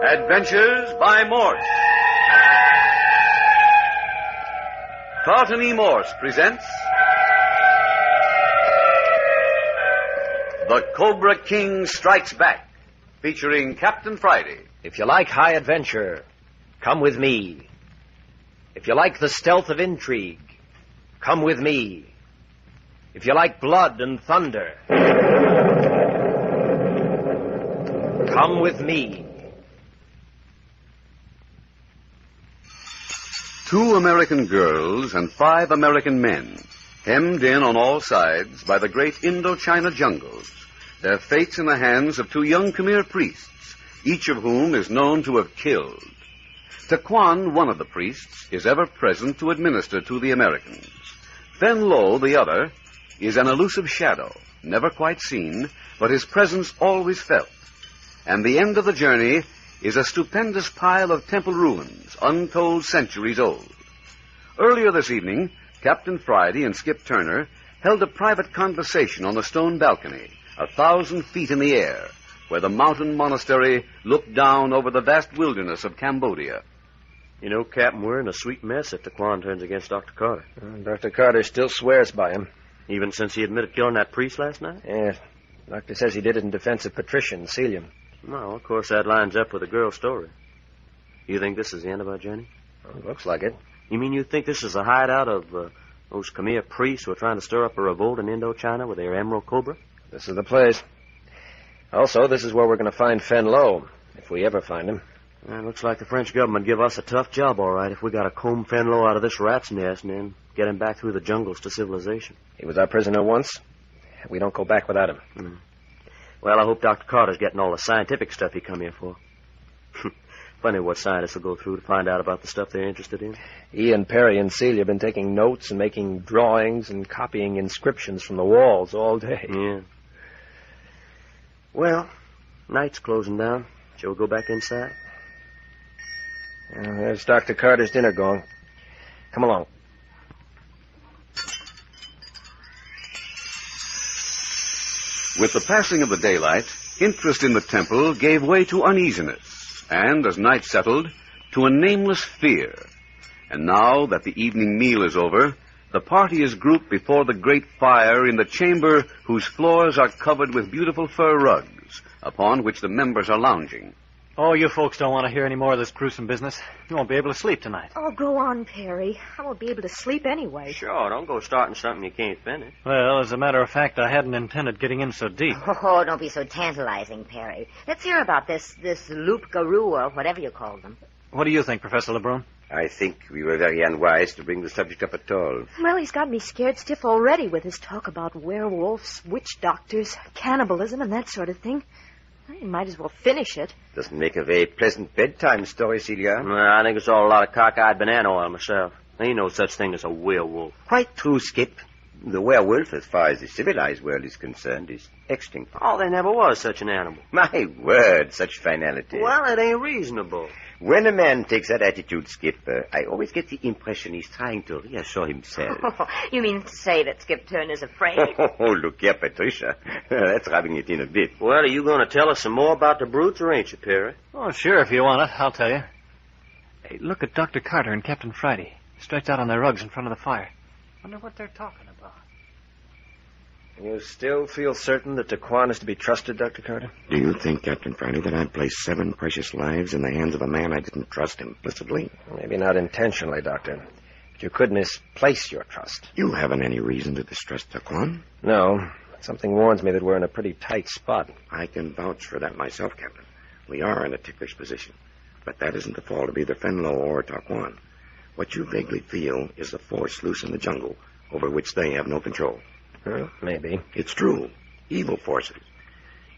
Adventures by Morse. Carlton E. Morse presents The Cobra King Strikes Back, featuring Captain Friday. If you like high adventure, come with me. If you like the stealth of intrigue, come with me. If you like blood and thunder, come with me. Two American girls and 5 American men, hemmed in on all sides by the great Indo China jungles, their fates in the hands of 2 young Khmer priests, each of whom is known to have killed. To Kwan, one of the priests, is ever present to administer to the Americans. Fen Lo, the other, is an elusive shadow, never quite seen, but his presence always felt. And the end of the journey is a stupendous pile of temple ruins, untold centuries old. Earlier this evening, Captain Friday and Skip Turner held a private conversation on the stone balcony, 1,000 feet in the air, where the mountain monastery looked down over the vast wilderness of Cambodia. You know, Captain, we're in a sweet mess if the Kwan turns against Dr. Carter. Dr. Carter still swears by him. Even since he admitted killing that priest last night? Yeah. Doctor says he did it in defense of Patricia and Celia. No, of course, that lines up with the girl's story. You think this is the end of our journey? Well, looks like it. You mean you think this is a hideout of those Khmer priests who are trying to stir up a revolt in Indo China with their Emerald Cobra? This is the place. Also, this is where we're going to find Fen Lo, if we ever find him. It looks like the French government give us a tough job, all right, if we got to comb Fen Lo out of this rat's nest and then get him back through the jungles to civilization. He was our prisoner once. We don't go back without him. Well, I hope Dr. Carter's getting all the scientific stuff he come here for. Funny what scientists will go through to find out about the stuff they're interested in. Ian, Perry, and Celia have been taking notes and making drawings and copying inscriptions from the walls all day. Yeah. Well, night's closing down. Shall we go back inside? There's Dr. Carter's dinner gong. Come along. With the passing of the daylight, interest in the temple gave way to uneasiness, and, as night settled, to a nameless fear. And now that the evening meal is over, the party is grouped before the great fire in the chamber whose floors are covered with beautiful fur rugs, upon which the members are lounging. Oh, you folks don't want to hear any more of this gruesome business. You won't be able to sleep tonight. Oh, go on, Perry. I won't be able to sleep anyway. Sure, don't go starting something you can't finish. Well, as a matter of fact, I hadn't intended getting in so deep. Oh, don't be so tantalizing, Perry. Let's hear about this loup-garou or whatever you call them. What do you think, Professor Labrune? I think we were very unwise to bring the subject up at all. Well, he's got me scared stiff already with his talk about werewolves, witch doctors, cannibalism, and that sort of thing. You might as well finish it. Doesn't make a very pleasant bedtime story, Celia. Well, I think it's all a lot of cockeyed banana oil myself. There ain't no such thing as a werewolf. Quite true, Skip. The werewolf, as far as the civilized world is concerned, is extinct. Oh, there never was such an animal. My word, such finality. Well, it ain't reasonable. When a man takes that attitude, Skip, I always get the impression he's trying to reassure himself. You mean to say that Skip Turner's afraid? Oh, look here, Patricia. That's rubbing it in a bit. Well, are you going to tell us some more about the brutes, or ain't you, Perry? Oh, sure, if you want it. I'll tell you. Hey, look at Dr. Carter and Captain Friday, stretched out on their rugs in front of the fire. Wonder what they're talking about. You still feel certain that the Kwan is to be trusted, Dr. Carter? Do you think, Captain Friday, that I'd place 7 precious lives in the hands of a man I didn't trust implicitly? Maybe not intentionally, Doctor. But you could misplace your trust. You haven't any reason to distrust the Kwan? No. But something warns me that we're in a pretty tight spot. I can vouch for that myself, Captain. We are in a ticklish position. But that isn't the fault of either Fen Lo or Ta Kwan. What you vaguely feel is the force loose in the jungle over which they have no control. Well, maybe. It's true. Evil forces.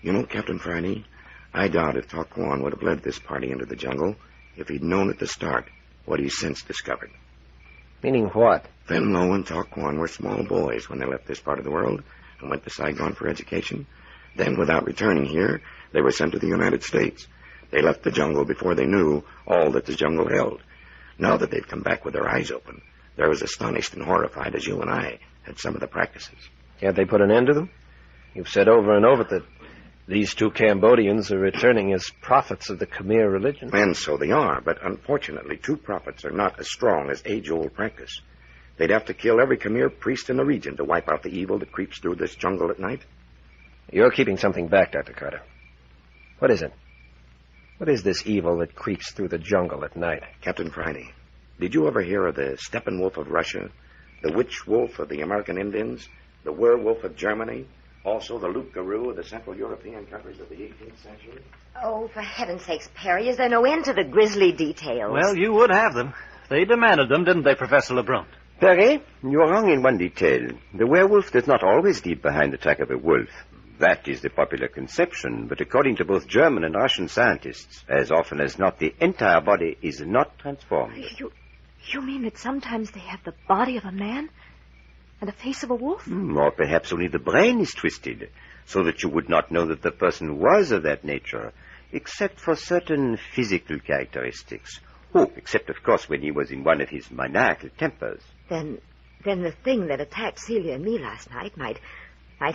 You know, Captain Friday, I doubt if Ta Kwan would have led this party into the jungle if he'd known at the start what he's since discovered. Meaning what? Fen Lo and Ta Kwan were small boys when they left this part of the world and went to Saigon for education. Then, without returning here, they were sent to the United States. They left the jungle before they knew all that the jungle held. Now that they've come back with their eyes open, they're as astonished and horrified as you and I at some of the practices. Can't they put an end to them? You've said over and over that These two Cambodians are returning as prophets of the Khmer religion. And so they are, but unfortunately, two prophets are not as strong as age-old practice. They'd have to kill every Khmer priest in the region to wipe out the evil that creeps through this jungle at night. You're keeping something back, Dr. Carter. What is it? What is this evil that creeps through the jungle at night? Captain Friday, did you ever hear of the Steppenwolf of Russia, the witch wolf of the American Indians, the werewolf of Germany, also the loup-garou of the Central European countries of the 18th century? Oh, for heaven's sakes, Perry, is there no end to the grisly details? Well, you would have them. They demanded them, didn't they, Professor Labrune? Perry, you're wrong in one detail. The werewolf does not always leave behind the track of a wolf. That is the popular conception, but according to both German and Russian scientists, as often as not, the entire body is not transformed. You mean that sometimes they have the body of a man and the face of a wolf? Or perhaps only the brain is twisted, so that you would not know that the person was of that nature, except for certain physical characteristics. Oh, except, of course, when he was in one of his maniacal tempers. Then the thing that attacked Celia and me last night might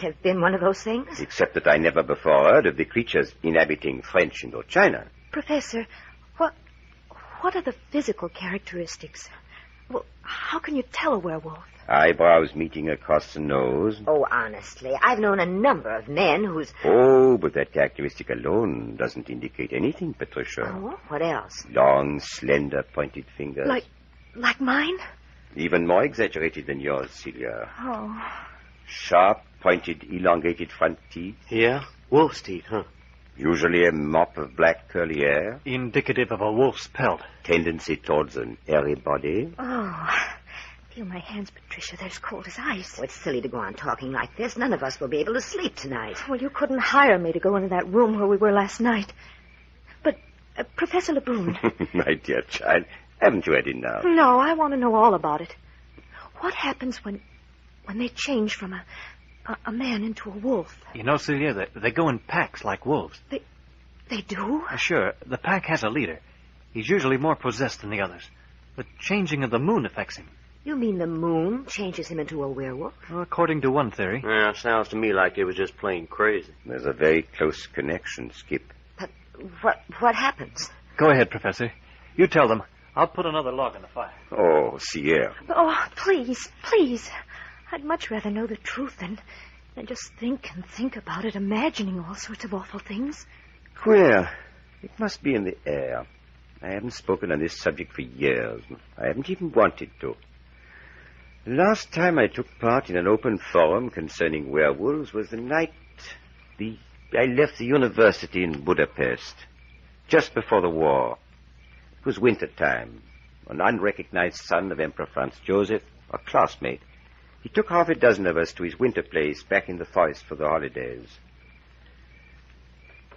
have been one of those things? Except that I never before heard of the creatures inhabiting French Indo China. Professor, what are the physical characteristics? Well, how can you tell a werewolf? Eyebrows meeting across the nose. Oh, honestly, I've known a number of men whose... Oh, but that characteristic alone doesn't indicate anything, Patricia. Oh, what else? Long, slender, pointed fingers. Like mine? Even more exaggerated than yours, Celia. Oh. Sharp, pointed, elongated front teeth. Yeah? Wolf's teeth, huh? Usually a mop of black curly hair. Indicative of a wolf's pelt. Tendency towards an airy body. Oh, feel my hands, Patricia. They're as cold as ice. Oh, it's silly to go on talking like this. None of us will be able to sleep tonight. Well, you couldn't hire me to go into that room where we were last night. But, Professor Labrune... My dear child, haven't you had enough? No, I want to know all about it. What happens when they change from a man into a wolf? You know, Celia, they go in packs like wolves. They do? Sure. The pack has a leader. He's usually more possessed than the others. The changing of the moon affects him. You mean the moon changes him into a werewolf? Well, according to one theory. Yeah, sounds to me like it was just plain crazy. There's a very close connection, Skip. But what happens? Go ahead, Professor. You tell them. I'll put another log in the fire. Oh, Sierra. Oh, please. I'd much rather know the truth than just think about it, imagining all sorts of awful things. Queer. It must be in the air. I haven't spoken on this subject for years. I haven't even wanted to. The last time I took part in an open forum concerning werewolves was the night I left the university in Budapest, just before the war. It was winter time. An unrecognized son of Emperor Franz Joseph, a classmate, he took half a dozen of us to his winter place back in the forest for the holidays.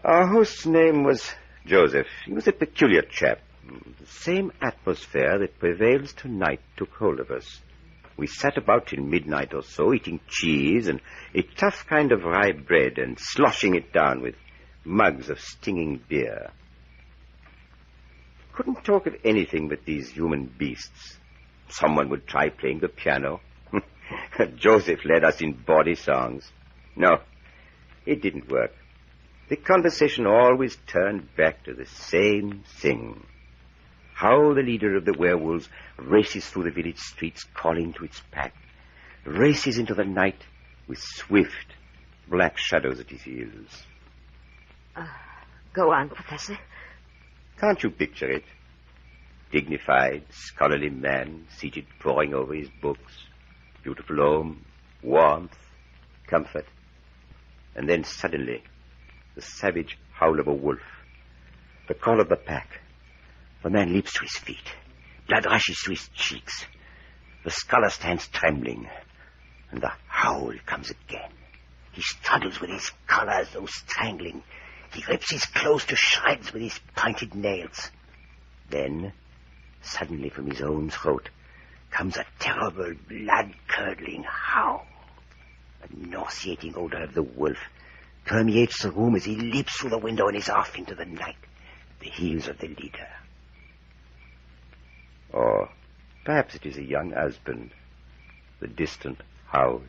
Our host's name was Joseph. He was a peculiar chap. The same atmosphere that prevails tonight took hold of us. We sat about till midnight or so, eating cheese and a tough kind of rye bread and sloshing it down with mugs of stinging beer. Couldn't talk of anything but these human beasts. Someone would try playing the piano. Joseph led us in bawdy songs. No, it didn't work. The conversation always turned back to the same thing. How the leader of the werewolves races through the village streets calling to its pack, races into the night with swift, black shadows at his heels. Go on, Professor. Can't you picture it? Dignified, scholarly man seated poring over his books, beautiful home, warmth, comfort. And then suddenly, the savage howl of a wolf, the call of the pack. The man leaps to his feet. Blood rushes to his cheeks. The scholar stands trembling. And the howl comes again. He struggles with his collar as though strangling. He rips his clothes to shreds with his pointed nails. Then, suddenly from his own throat, comes a terrible, blood-curdling howl. The nauseating odor of the wolf permeates the room as he leaps through the window and is off into the night, the heels of the leader. Or perhaps it is a young husband, the distant howl.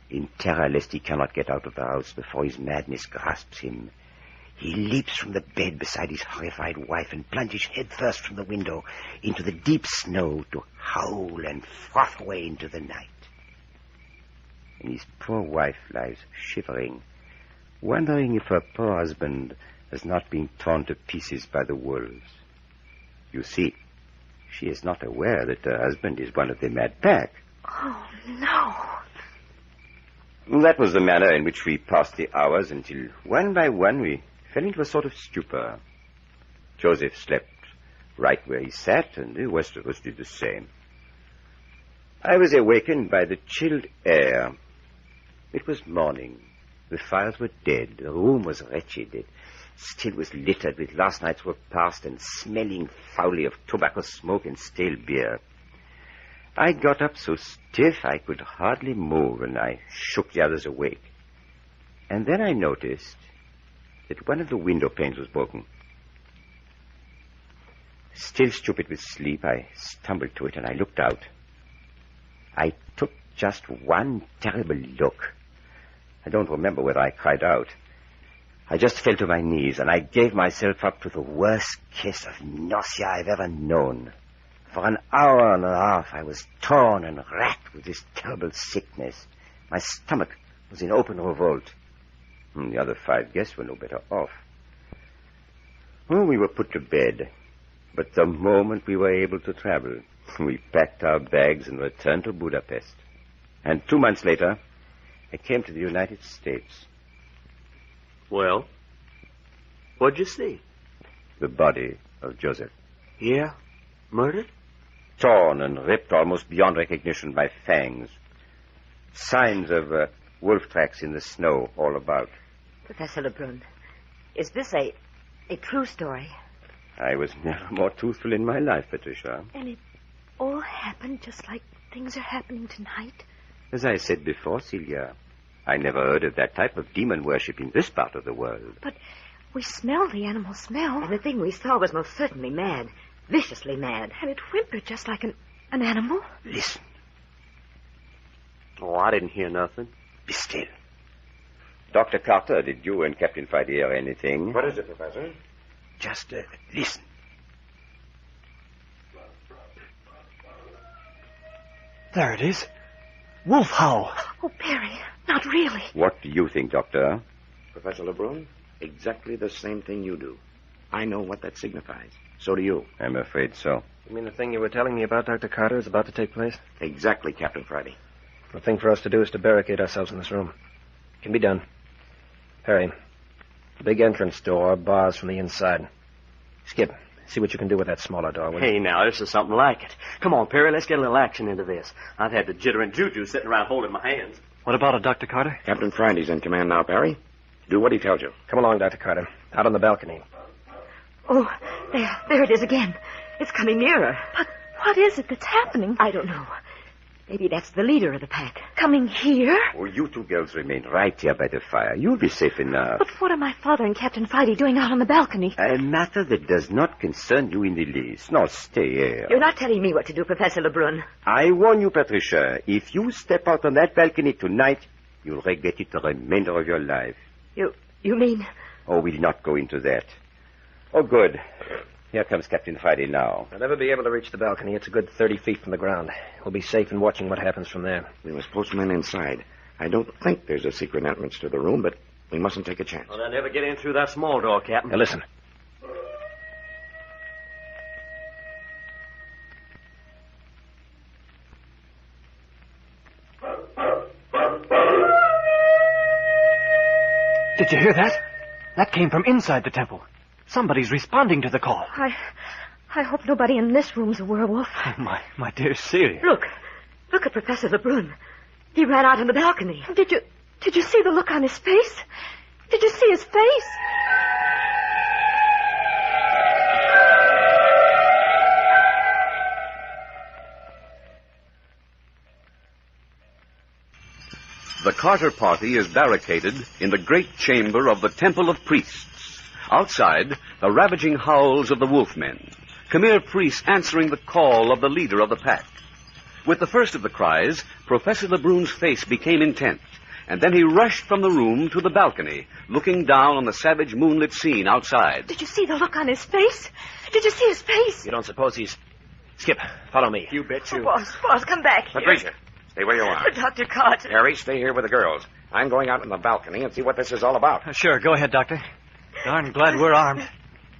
In terror lest he cannot get out of the house before his madness grasps him, he leaps from the bed beside his horrified wife and plunges headfirst from the window into the deep snow to howl and froth away into the night. And his poor wife lies shivering, wondering if her poor husband has not been torn to pieces by the wolves. You see, she is not aware that her husband is one of the mad pack. Oh, no. That was the manner in which we passed the hours until one by one we fell into a sort of stupor. Joseph slept right where he sat, and the rest of us did the same. I was awakened by the chilled air. It was morning. The fires were dead. The room was wretched. It still was littered with last night's work past and smelling foully of tobacco smoke and stale beer. I got up so stiff I could hardly move, and I shook the others awake. And then I noticed that one of the window panes was broken. Still stupid with sleep, I stumbled to it and I looked out. I took just one terrible look. I don't remember whether I cried out. I just fell to my knees and I gave myself up to the worst case of nausea I've ever known. For an hour and a half I was torn and racked with this terrible sickness. My stomach was in open revolt. The other 5 guests were no better off. Oh, we were put to bed. But the moment we were able to travel, we packed our bags and returned to Budapest. And 2 months later, I came to the United States. Well, what'd you see? The body of Joseph. Yeah? Murdered? Torn and ripped almost beyond recognition by fangs. Signs of wolf tracks in the snow all about. Professor Labrune, is this a true story? I was never more truthful in my life, Patricia. And it all happened just like things are happening tonight? As I said before, Celia, I never heard of that type of demon worship in this part of the world. But we smelled the animal smell. And the thing we saw was most certainly mad. Viciously mad. And it whimpered just like an animal. Listen. Oh, I didn't hear nothing. Be still. Dr. Carter, did you and Captain Friday hear anything? What is it, Professor? Just listen. There it is. Wolf howl. Oh, Perry, not really. What do you think, Doctor? Professor Labrune, exactly the same thing you do. I know what that signifies. So do you. I'm afraid so. You mean the thing you were telling me about, Dr. Carter, is about to take place? Exactly, Captain Friday. The thing for us to do is to barricade ourselves in this room. Can be done. Harry, the big entrance door bars from the inside. Skip, see what you can do with that smaller door, will you? Hey, now, this is something like it. Come on, Perry, let's get a little action into this. I've had the jitter and juju sitting around holding my hands. What about it, Dr. Carter? Captain Friday's in command now, Perry. Do what he tells you. Come along, Dr. Carter. Out on the balcony. Oh, there it is again. It's coming nearer. But what is it that's happening? I don't know. Maybe that's the leader of the pack. Coming here? Oh, you two girls remain right here by the fire. You'll be safe enough. But what are my father and Captain Friday doing out on the balcony? A matter that does not concern you in the least. No, stay here. You're not telling me what to do, Professor Labrune. I warn you, Patricia, if you step out on that balcony tonight, you'll regret it the remainder of your life. You mean? Oh, we'll not go into that. Oh, good. Here comes Captain Friday now. I'll never be able to reach the balcony. It's a good 30 feet from the ground. We'll be safe in watching what happens from there. We must post men inside. I don't think there's a secret entrance to the room, but we mustn't take a chance. Well, they'll never get in through that small door, Captain. Now, listen. Did you hear that? That came from inside the temple. Somebody's responding to the call. I hope nobody in this room's a werewolf. Oh, my dear Celia. Look at Professor Labrune. He ran out on the balcony. Did you see the look on his face? Did you see his face? The Carter party is barricaded in the great chamber of the Temple of Priests. Outside, the ravaging howls of the wolfmen. Khmer priests answering the call of the leader of the pack. With the first of the cries, Professor Labrune's face became intent, and then he rushed from the room to the balcony, looking down on the savage moonlit scene outside. Did you see the look on his face? Did you see his face? You don't suppose he's... Skip, follow me. You bet you. Oh, boss, come back here. Patricia, stay where you are. Dr. Carter. Harry, stay here with the girls. I'm going out on the balcony and see what this is all about. Sure, go ahead, Doctor. Darn glad we're armed.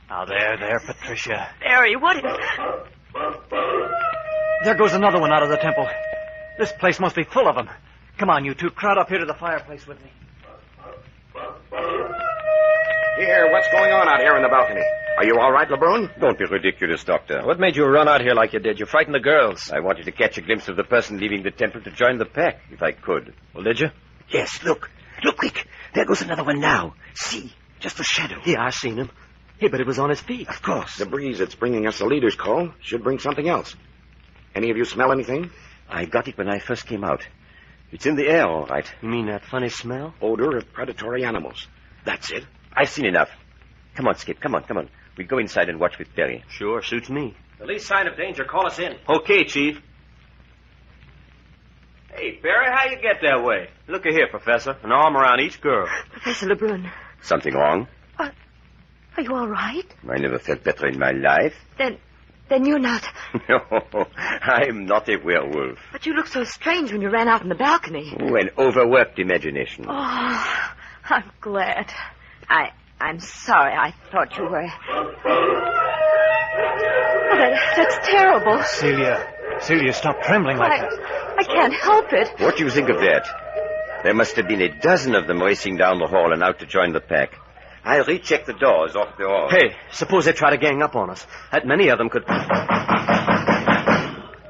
Now, there, Patricia. Harry, what is... There goes another one out of the temple. This place must be full of them. Come on, you two. Crowd up here to the fireplace with me. Here, what's going on out here in the balcony? Are you all right, Labrune? Don't be ridiculous, Doctor. What made you run out here like you did? You frightened the girls. I wanted to catch a glimpse of the person leaving the temple to join the pack, if I could. Well, did you? Yes, look. Look, quick. There goes another one now. See, just a shadow. Yeah, I seen him. Hey, but it was on his feet. Of course. The breeze that's bringing us the leader's call should bring something else. Any of you smell anything? I got it when I first came out. It's in the air, all right. You mean that funny smell? Odor of predatory animals. That's it. I've seen enough. Come on, Skip. Come on. We go inside and watch with Perry. Sure, suits me. The least sign of danger, call us in. Okay, Chief. Hey, Perry, how you get that way? Look here, Professor. An arm around each girl. Professor Labrune, Something wrong? are you all right? I never felt better in my life. Then you're not... No, I'm not a werewolf. But you looked so strange when you ran out on the balcony. Oh, an overworked imagination. Oh, I'm glad. I'm sorry. I thought you were... Oh, that's terrible. Celia, stop trembling like that. I can't help it. What do you think of that? There must have been a dozen of them racing down the hall and out to join the pack. I'll recheck the doors off the hall. Hey, suppose they try to gang up on us. That many of them could...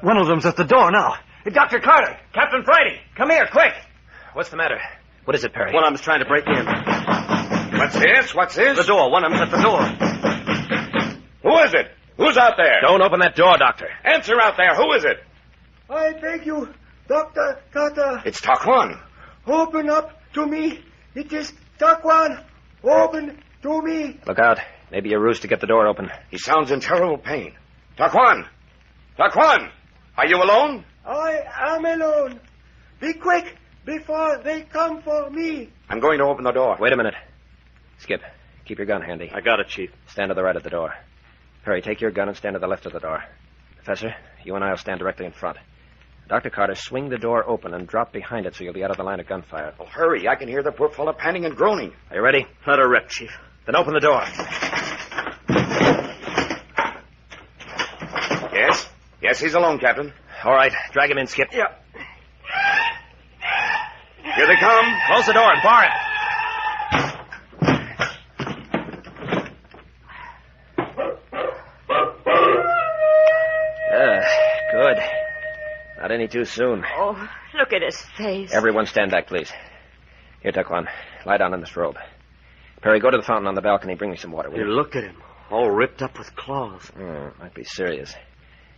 One of them's at the door now. Hey, Dr. Carter, Captain Friday, come here, quick. What's the matter? What is it, Perry? One of them's trying to break in. What's this? The door. One of them's at the door. Who is it? Who's out there? Don't open that door, Doctor. Answer out there. Who is it? I beg you, Dr. Carter, It's Taquan. open up to me. It is Taquan. Open to me. Look out. Maybe a ruse to get the door open. He sounds in terrible pain. Taquan! Are you alone? I am alone. Be quick before they come for me. I'm going to open the door. Wait a minute. Skip, keep your gun handy. I got it, Chief. Stand to the right of the door. Perry, take your gun and stand to the left of the door. Professor, you and I will stand directly in front. Dr. Carter, swing the door open and drop behind it so you'll be out of the line of gunfire. Oh, hurry. I can hear the poor fellow panting and groaning. Are you ready? Let her rip, Chief. Then open the door. Yes, he's alone, Captain. All right, drag him in, Skip. Yeah. Here they come. Close the door and bar it. Good. Not any too soon. Oh, look at his face. Everyone stand back, please. Here, Taquan, lie down in this robe. Perry, go to the fountain on the balcony. Bring me some water, will Here, you? look at him. All ripped up with claws. Might be serious.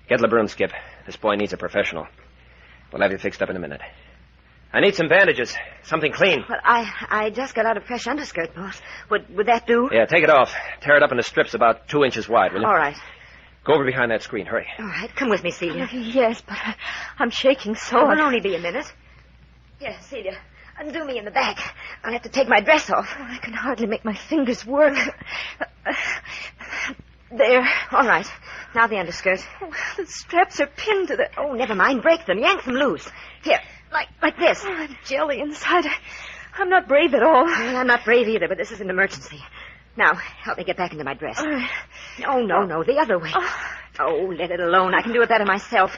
Get Labrune, Skip. This boy needs a professional. We'll have you fixed up in a minute. I need some bandages. Something clean. Well, I just got out a fresh underskirt, boss. Would that do? Yeah, take it off. Tear it up into strips about 2 inches wide, will you? All right. Go over behind that screen. Hurry. All right. Come with me, Celia. Yes, but I'm shaking so. It'll only be a minute. Here, Celia. Undo me in the back. I'll have to take my dress off. I can hardly make my fingers work. There. All right. Now the underskirt. Oh, the straps are pinned to the... Oh, never mind. Break them. Yank them loose. Here, like this. Oh, I'm jelly inside. I'm not brave at all. Well, I'm not brave either, but this is an emergency. Now, help me get back into my dress. All right. No, the other way. Oh, let it alone. I can do it better myself.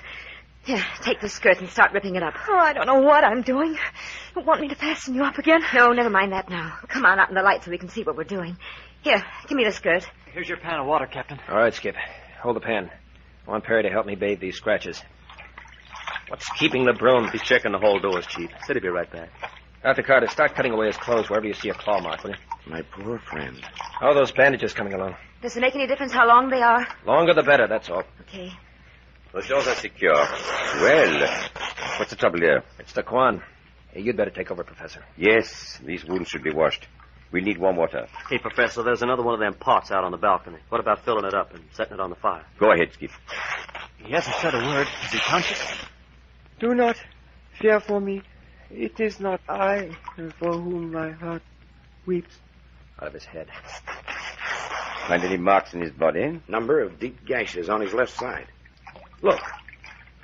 Here, take the skirt and start ripping it up. Oh, I don't know what I'm doing. You want me to fasten you up again? No, never mind that now. Come on out in the light so we can see what we're doing. Here, give me the skirt. Here's your pan of water, Captain. All right, Skip. Hold the pan. I want Perry to help me bathe these scratches. What's keeping Labrune? He's checking the hall doors, Chief. Said he'd be right back. Dr. Carter, start cutting away his clothes wherever you see a claw mark, will you? My poor friend. How are those bandages coming along? Does it make any difference how long they are? Longer the better, that's all. Okay. The doors are secure. Well, what's the trouble here? It's the Kwan. Hey, you'd better take over, Professor. Yes, these wounds should be washed. We'll need warm water. Hey, Professor, there's another one of them pots out on the balcony. What about filling it up and setting it on the fire? Go ahead, Skip. He hasn't said a word. Is he conscious? Do not fear for me. It is not I for whom my heart weeps. Out of his head. Find any marks in his body? Number of deep gashes on his left side. Look.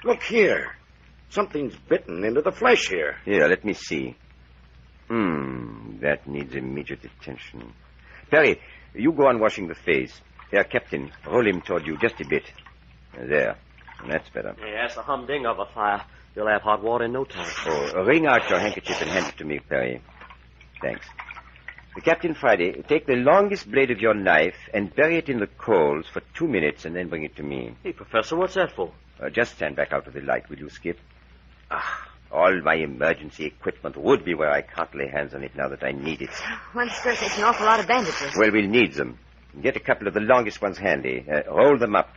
Look here. Something's bitten into the flesh here. Here, let me see. That needs immediate attention. Perry, you go on washing the face. Here, Captain, roll him toward you just a bit. There. That's better. Yeah, that's a humding of a fire. You'll have hot water in no time. Oh, wring out your handkerchief and hand it to me, Perry. Thanks. Captain Friday, take the longest blade of your knife and bury it in the coals for 2 minutes and then bring it to me. Hey, Professor, what's that for? Just stand back out of the light, will you, Skip? All my emergency equipment would be where I can't lay hands on it now that I need it. One still takes an awful lot of bandages. Well, we'll need them. Get a couple of the longest ones handy. Roll them up.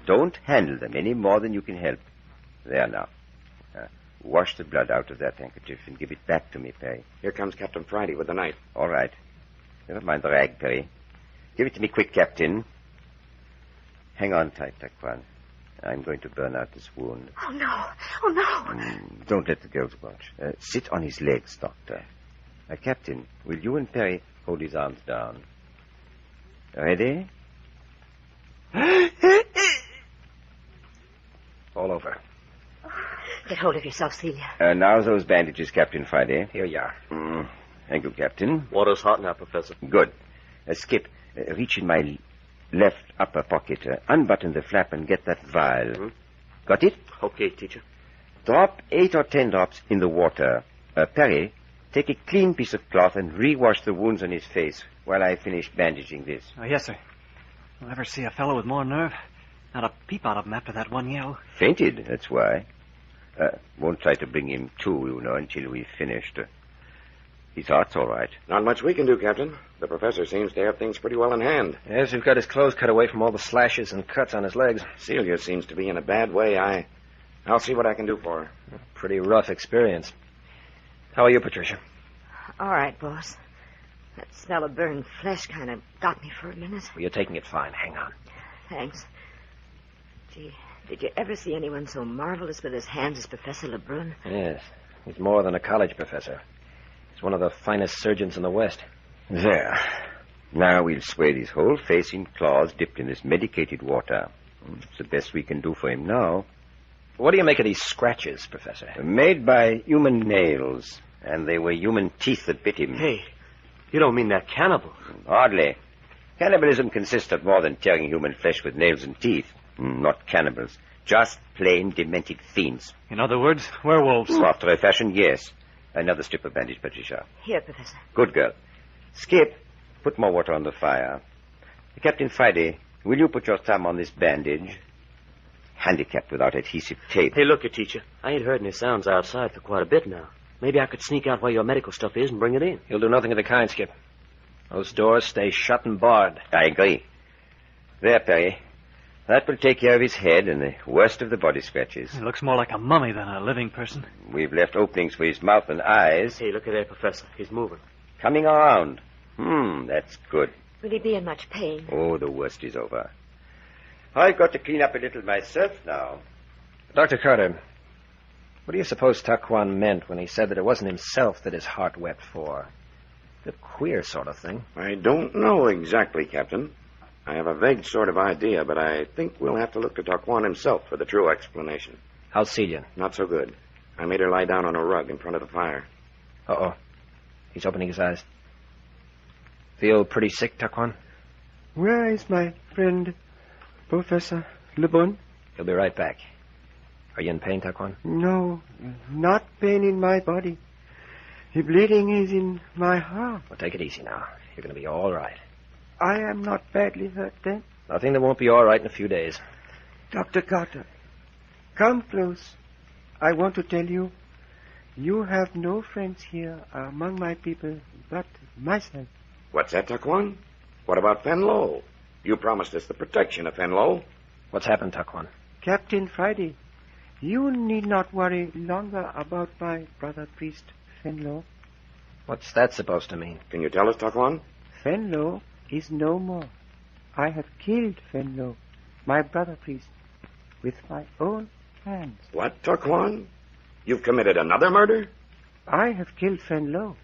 Don't handle them any more than you can help. There now. Wash the blood out of that handkerchief and give it back to me, Perry. Here comes Captain Friday with the knife. All right. Never mind the rag, Perry. Give it to me quick, Captain. Hang on tight, Taquan. I'm going to burn out this wound. Oh, no. Oh, no. Don't let the girls watch. Sit on his legs, Doctor. Captain, will you and Perry hold his arms down? Ready? All over. Get hold of yourself, Celia. Now those bandages, Captain Friday. Here you are. Thank you, Captain. Water's hot now, Professor. Good. Skip, reach in my left upper pocket, unbutton the flap and get that vial. Got it? Okay, teacher. Drop 8 or 10 drops in the water. Perry, take a clean piece of cloth and rewash the wounds on his face while I finish bandaging this. Oh, yes, sir. You'll ever see a fellow with more nerve? Not a peep out of him after that one yell. Fainted, that's why. Won't try to bring him to, until we've finished. His heart's all right. Not much we can do, Captain. The professor seems to have things pretty well in hand. Yes, we've got his clothes cut away from all the slashes and cuts on his legs. Celia seems to be in a bad way. I'll see what I can do for her. Pretty rough experience. How are you, Patricia? All right, boss. That smell of burned flesh kind of got me for a minute. Well, you're taking it fine. Hang on. Thanks. Gee, did you ever see anyone so marvelous with his hands as Professor Labrune? Yes. He's more than a college professor. He's one of the finest surgeons in the West. There. Now we'll swathe his whole face in cloths dipped in this medicated water. It's the best we can do for him now. What do you make of these scratches, Professor? Made by human nails, and they were human teeth that bit him. Hey, you don't mean they're cannibals? Hardly. Cannibalism consists of more than tearing human flesh with nails and teeth. Not cannibals. Just plain demented fiends. In other words, werewolves. After a fashion, yes. Another strip of bandage, Patricia. Here, Professor. Good girl. Skip, put more water on the fire. Captain Friday, will you put your thumb on this bandage? Handicapped without adhesive tape. Hey, look, teacher. I ain't heard any sounds outside for quite a bit now. Maybe I could sneak out where your medical stuff is and bring it in. You'll do nothing of the kind, Skip. Those doors stay shut and barred. I agree. There, Perry. That will take care of his head and the worst of the body scratches. He looks more like a mummy than a living person. We've left openings for his mouth and eyes. Hey, look at that, Professor. He's moving. Coming around. That's good. Will he be in much pain? Oh, the worst is over. I've got to clean up a little myself now. Dr. Carter, what do you suppose Taquan meant when he said that it wasn't himself that his heart wept for? A queer sort of thing. I don't know exactly, Captain. I have a vague sort of idea, but I think we'll have to look to Taquan himself for the true explanation. How's Celia? Not so good. I made her lie down on a rug in front of the fire. Uh-oh. He's opening his eyes. Feel pretty sick, Taquan? Where is my friend, Professor Labrune? He'll be right back. Are you in pain, Taquan? No, not pain in my body. The bleeding is in my heart. Well, take it easy now. You're going to be all right. I am not badly hurt then. Nothing that won't be all right in a few days. Dr. Carter, come close. I want to tell you, you have no friends here among my people but myself. What's that, Taquan? What about Fenlo? You promised us the protection of Fenlo. What's happened, Taquan? Captain Friday, you need not worry longer about my brother priest, Fenlo. What's that supposed to mean? Can you tell us, Taquan? Fenlo is no more. I have killed Fenlo, my brother priest, with my own hands. What, Taquan? You've committed another murder? I have killed Fen Lo,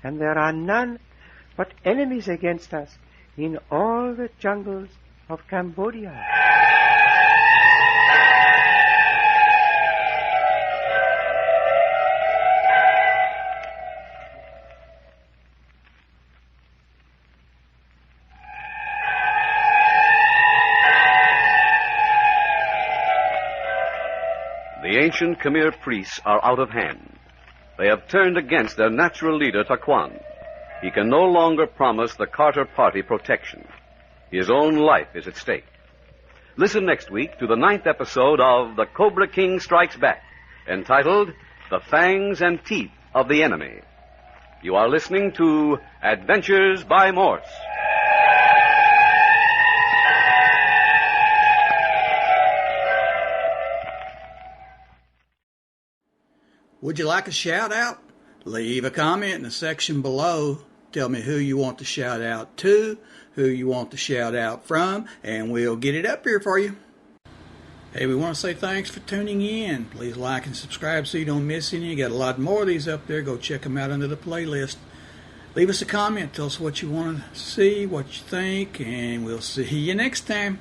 and there are none but enemies against us in all the jungles of Cambodia. The ancient Khmer priests are out of hand. They have turned against their natural leader, Kwan. He can no longer promise the Carter Party protection. His own life is at stake. Listen next week to the 9th episode of The Cobra King Strikes Back, entitled The Fangs and Teeth of the Enemy. You are listening to Adventures by Morse. Would you like a shout out? Leave a comment in the section below. Tell me who you want to shout out to, who you want to shout out from, and we'll get it up here for you. Hey, we want to say thanks for tuning in. Please like and subscribe so you don't miss any. You got a lot more of these up there. Go check them out under the playlist. Leave us a comment. Tell us what you want to see, what you think, and we'll see you next time.